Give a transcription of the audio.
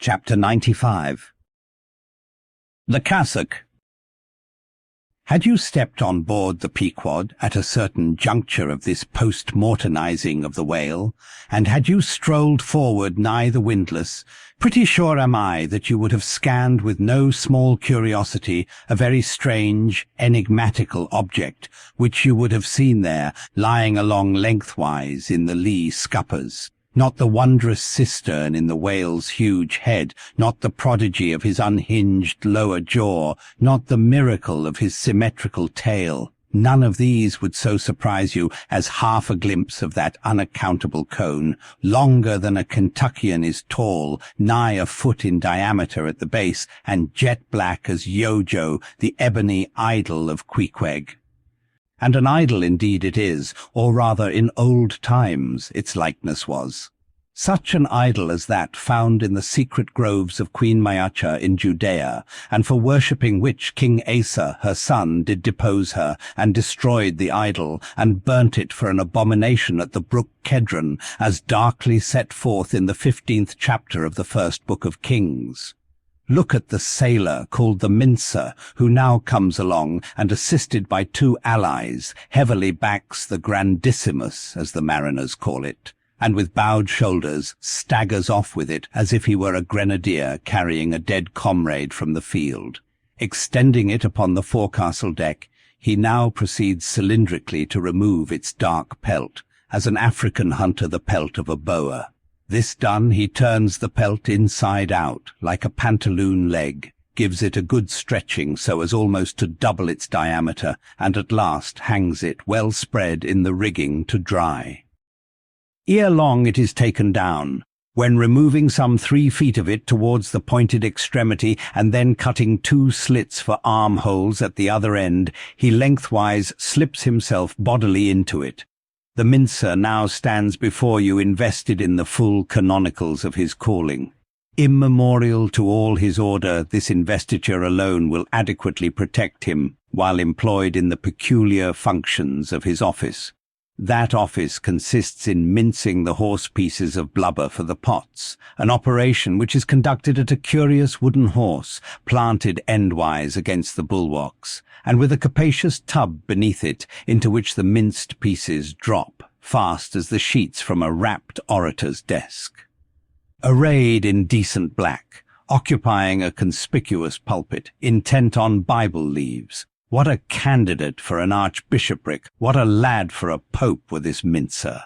Chapter 95. The Cassock. Had you stepped on board the Pequod at a certain juncture of this post-mortonizing of the whale, and had you strolled forward nigh the windlass, pretty sure am I that you would have scanned with no small curiosity a very strange, enigmatical object, which you would have seen there, lying along lengthwise in the lee scuppers. Not the wondrous cistern in the whale's huge head, not the prodigy of his unhinged lower jaw, not the miracle of his symmetrical tail. None of these would so surprise you as half a glimpse of that unaccountable cone, longer than a Kentuckian is tall, nigh a foot in diameter at the base, and jet black as Yojo, the ebony idol of Queequeg. And an idol indeed it is, or rather in old times its likeness was. Such an idol as that found in the secret groves of Queen Mayacha in Judea, and for worshipping which King Asa her son did depose her, and destroyed the idol, and burnt it for an abomination at the brook Kedron, as darkly set forth in the 15th chapter of the first book of Kings. Look at the sailor called the Mincer, who now comes along, and assisted by two allies, heavily backs the Grandissimus, as the mariners call it, and with bowed shoulders staggers off with it as if he were a grenadier carrying a dead comrade from the field. Extending it upon the forecastle deck, he now proceeds cylindrically to remove its dark pelt, as an African hunter the pelt of a boa. This done, he turns the pelt inside out, like a pantaloon leg, gives it a good stretching so as almost to double its diameter, and at last hangs it well spread in the rigging to dry. Ere long it is taken down, when removing some 3 feet of it towards the pointed extremity, and then cutting 2 slits for armholes at the other end, he lengthwise slips himself bodily into it. The Mincer now stands before you invested in the full canonicals of his calling. Immemorial to all his order, this investiture alone will adequately protect him while employed in the peculiar functions of his office. That office consists in mincing the horse pieces of blubber for the pots, an operation which is conducted at a curious wooden horse, planted endwise against the bulwarks, and with a capacious tub beneath it, into which the minced pieces drop, fast as the sheets from a rapt orator's desk. Arrayed in decent black, occupying a conspicuous pulpit, intent on Bible leaves, what a candidate for an archbishopric, what a lad for a pope were this Mincer.